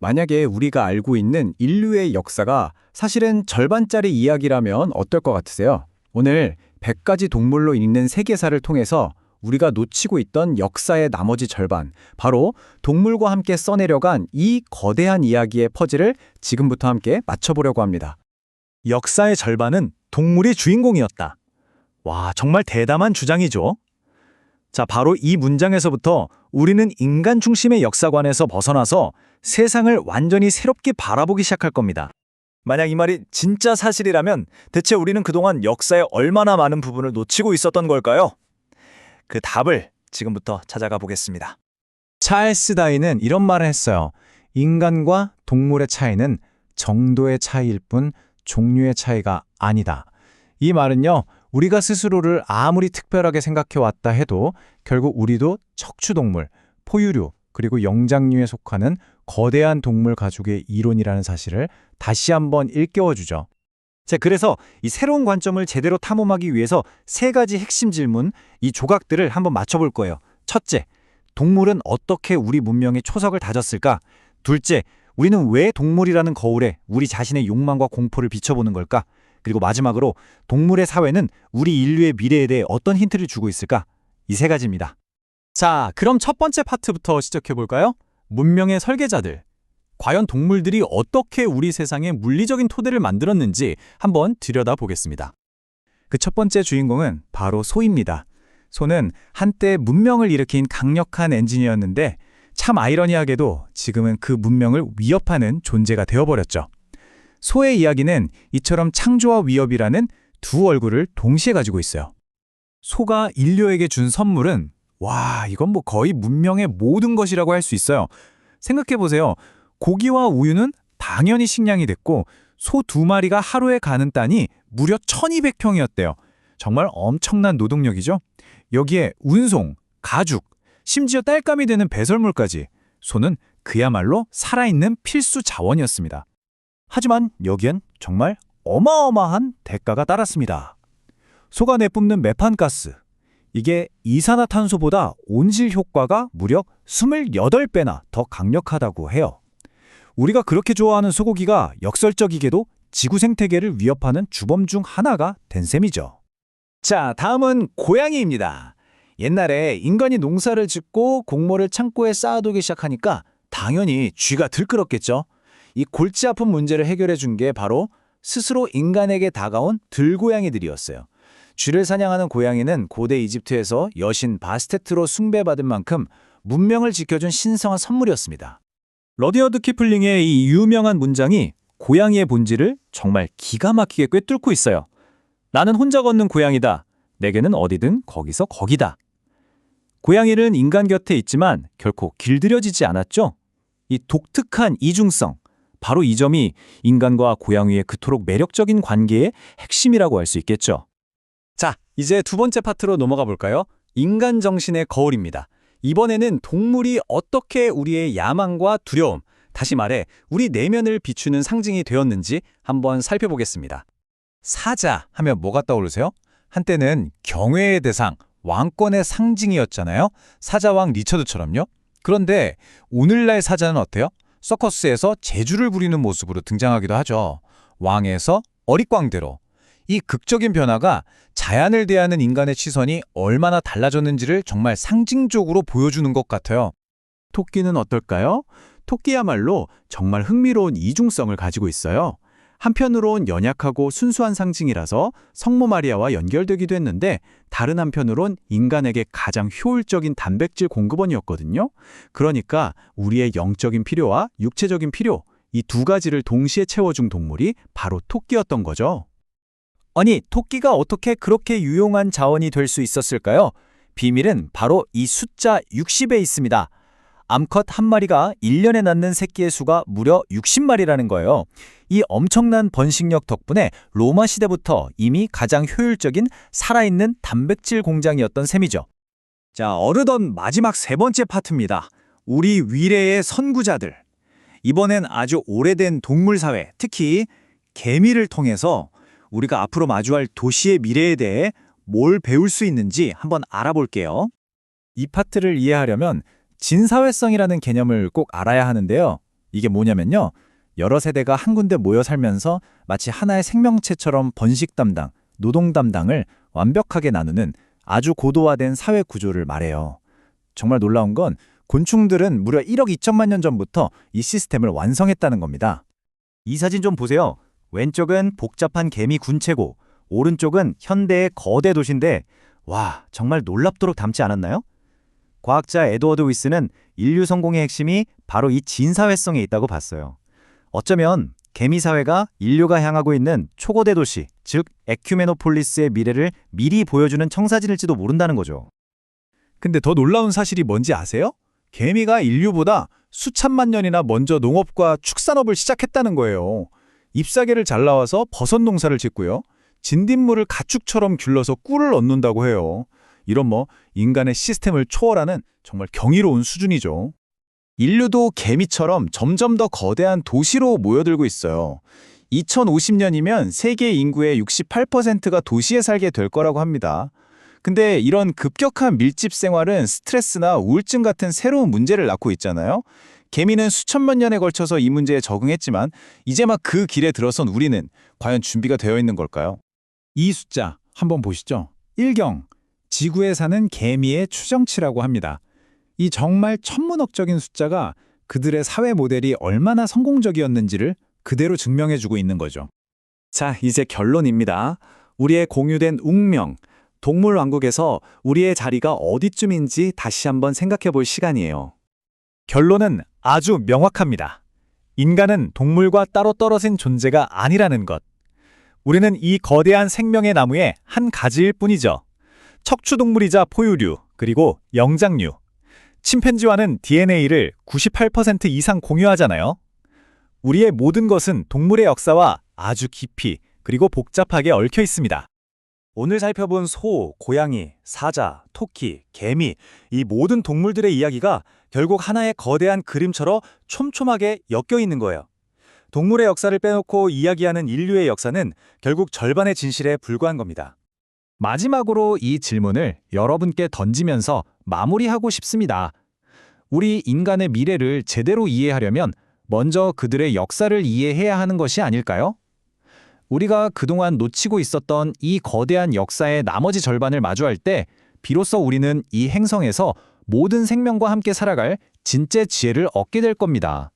만약에 우리가 알고 있는 인류의 역사가 사실은 절반짜리 이야기라면 어떨 것 같으세요? 오늘 100가지 동물로 읽는 세계사를 통해서 우리가 놓치고 있던 역사의 나머지 절반, 바로 동물과 함께 써내려간 이 거대한 이야기의 퍼즐을 지금부터 함께 맞춰보려고 합니다. 역사의 절반은 동물이 주인공이었다. 와, 정말 대담한 주장이죠. 자, 바로 이 문장에서부터 우리는 인간 중심의 역사관에서 벗어나서 세상을 완전히 새롭게 바라보기 시작할 겁니다. 만약 이 말이 진짜 사실이라면 대체 우리는 그동안 역사의 얼마나 많은 부분을 놓치고 있었던 걸까요? 그 답을 지금부터 찾아가 보겠습니다. 찰스 다윈은 이런 말을 했어요. 인간과 동물의 차이는 정도의 차이일 뿐 종류의 차이가 아니다. 이 말은요, 우리가 스스로를 아무리 특별하게 생각해 왔다 해도 결국 우리도 척추동물, 포유류, 그리고 영장류에 속하는 거대한 동물 가족의 이론이라는 사실을 다시 한번 일깨워주죠. 자, 그래서 이 새로운 관점을 제대로 탐험하기 위해서 세 가지 핵심 질문, 이 조각들을 한번 맞춰볼 거예요. 첫째, 동물은 어떻게 우리 문명의 초석을 다졌을까? 둘째, 우리는 왜 동물이라는 거울에 우리 자신의 욕망과 공포를 비춰보는 걸까? 그리고 마지막으로 동물의 사회는 우리 인류의 미래에 대해 어떤 힌트를 주고 있을까? 이 세 가지입니다. 자, 그럼 첫 번째 파트부터 시작해볼까요? 문명의 설계자들. 과연 동물들이 어떻게 우리 세상에 물리적인 토대를 만들었는지 한번 들여다보겠습니다. 그 첫 번째 주인공은 바로 소입니다. 소는 한때 문명을 일으킨 강력한 엔지니어였는데 참 아이러니하게도 지금은 그 문명을 위협하는 존재가 되어버렸죠. 소의 이야기는 이처럼 창조와 위협이라는 두 얼굴을 동시에 가지고 있어요. 소가 인류에게 준 선물은 이건 거의 문명의 모든 것이라고 할 수 있어요. 생각해보세요. 고기와 우유는 당연히 식량이 됐고 소 2마리가 하루에 가는 딴이 무려 1200평이었대요. 정말 엄청난 노동력이죠. 여기에 운송, 가죽, 심지어 딸감이 되는 배설물까지 소는 그야말로 살아있는 필수 자원이었습니다. 하지만 여기엔 정말 어마어마한 대가가 따랐습니다. 소가 내뿜는 메탄가스, 이게 이산화탄소보다 온실 효과가 무려 28배나 더 강력하다고 해요. 우리가 그렇게 좋아하는 소고기가 역설적이게도 지구 생태계를 위협하는 주범 중 하나가 된 셈이죠. 자, 다음은 고양이입니다. 옛날에 인간이 농사를 짓고 곡물을 창고에 쌓아두기 시작하니까 당연히 쥐가 들끓었겠죠. 이 골치 아픈 문제를 해결해 준 게 바로 스스로 인간에게 다가온 들고양이들이었어요. 쥐를 사냥하는 고양이는 고대 이집트에서 여신 바스테트로 숭배받은 만큼 문명을 지켜준 신성한 선물이었습니다. 러디어드 키플링의 이 유명한 문장이 고양이의 본질을 정말 기가 막히게 꿰뚫고 있어요. 나는 혼자 걷는 고양이다. 내게는 어디든 거기서 거기다. 고양이는 인간 곁에 있지만 결코 길들여지지 않았죠. 이 독특한 이중성, 바로 이 점이 인간과 고양이의 그토록 매력적인 관계의 핵심이라고 할 수 있겠죠. 자, 이제 두 번째 파트로 넘어가 볼까요? 인간 정신의 거울입니다. 이번에는 동물이 어떻게 우리의 야망과 두려움, 다시 말해 우리 내면을 비추는 상징이 되었는지 한번 살펴보겠습니다. 사자 하면 뭐가 떠오르세요? 한때는 경외의 대상, 왕권의 상징이었잖아요. 사자왕 리처드처럼요. 그런데 오늘날 사자는 어때요? 서커스에서 재주를 부리는 모습으로 등장하기도 하죠. 왕에서 어릿광대로. 이 극적인 변화가 자연을 대하는 인간의 시선이 얼마나 달라졌는지를 정말 상징적으로 보여주는 것 같아요. 토끼는 어떨까요? 토끼야말로 정말 흥미로운 이중성을 가지고 있어요. 한편으론 연약하고 순수한 상징이라서 성모 마리아와 연결되기도 했는데 다른 한편으론 인간에게 가장 효율적인 단백질 공급원이었거든요. 그러니까 우리의 영적인 필요와 육체적인 필요, 이 두 가지를 동시에 채워준 동물이 바로 토끼였던 거죠. 아니, 토끼가 어떻게 그렇게 유용한 자원이 될 수 있었을까요? 비밀은 바로 이 숫자 60에 있습니다. 암컷 한 마리가 1년에 낳는 새끼의 수가 무려 60마리라는 거예요. 이 엄청난 번식력 덕분에 로마 시대부터 이미 가장 효율적인 살아있는 단백질 공장이었던 셈이죠. 자, 어느덧 마지막 세 번째 파트입니다. 우리 위례의 선구자들. 이번엔 아주 오래된 동물 사회, 특히 개미를 통해서 우리가 앞으로 마주할 도시의 미래에 대해 뭘 배울 수 있는지 한번 알아볼게요. 이 파트를 이해하려면 진사회성이라는 개념을 꼭 알아야 하는데요. 이게 뭐냐면요. 여러 세대가 한 군데 모여 살면서 마치 하나의 생명체처럼 번식 담당, 노동 담당을 완벽하게 나누는 아주 고도화된 사회 구조를 말해요. 정말 놀라운 건 곤충들은 무려 1억 2천만 년 전부터 이 시스템을 완성했다는 겁니다. 이 사진 좀 보세요. 왼쪽은 복잡한 개미 군체고 오른쪽은 현대의 거대 도시인데 와, 정말 놀랍도록 닮지 않았나요? 과학자 에드워드 위스는 인류 성공의 핵심이 바로 이 진사회성에 있다고 봤어요. 어쩌면 개미 사회가 인류가 향하고 있는 초거대 도시, 즉 에큐메노폴리스의 미래를 미리 보여주는 청사진일지도 모른다는 거죠. 근데 더 놀라운 사실이 뭔지 아세요? 개미가 인류보다 수천만 년이나 먼저 농업과 축산업을 시작했다는 거예요. 잎사귀를 잘라와서 버섯 농사를 짓고요. 진딧물을 가축처럼 귤러서 꿀을 얻는다고 해요. 이런 인간의 시스템을 초월하는 정말 경이로운 수준이죠. 인류도 개미처럼 점점 더 거대한 도시로 모여들고 있어요. 2050년이면 세계 인구의 68%가 도시에 살게 될 거라고 합니다. 근데 이런 급격한 밀집 생활은 스트레스나 우울증 같은 새로운 문제를 낳고 있잖아요. 개미는 수천만 년에 걸쳐서 이 문제에 적응했지만 이제 막 그 길에 들어선 우리는 과연 준비가 되어 있는 걸까요? 이 숫자 한번 보시죠. 1경, 지구에 사는 개미의 추정치라고 합니다. 이 정말 천문학적인 숫자가 그들의 사회 모델이 얼마나 성공적이었는지를 그대로 증명해주고 있는 거죠. 자, 이제 결론입니다. 우리의 공유된 운명, 동물 왕국에서 우리의 자리가 어디쯤인지 다시 한번 생각해 볼 시간이에요. 결론은 아주 명확합니다. 인간은 동물과 따로 떨어진 존재가 아니라는 것. 우리는 이 거대한 생명의 나무의 한 가지일 뿐이죠. 척추동물이자 포유류, 그리고 영장류. 침팬지와는 DNA를 98% 이상 공유하잖아요. 우리의 모든 것은 동물의 역사와 아주 깊이 그리고 복잡하게 얽혀 있습니다. 오늘 살펴본 소, 고양이, 사자, 토끼, 개미, 이 모든 동물들의 이야기가 결국 하나의 거대한 그림처럼 촘촘하게 엮여 있는 거예요. 동물의 역사를 빼놓고 이야기하는 인류의 역사는 결국 절반의 진실에 불과한 겁니다. 마지막으로 이 질문을 여러분께 던지면서 마무리하고 싶습니다. 우리 인간의 미래를 제대로 이해하려면 먼저 그들의 역사를 이해해야 하는 것이 아닐까요? 우리가 그동안 놓치고 있었던 이 거대한 역사의 나머지 절반을 마주할 때 비로소 우리는 이 행성에서 모든 생명과 함께 살아갈 진짜 지혜를 얻게 될 겁니다.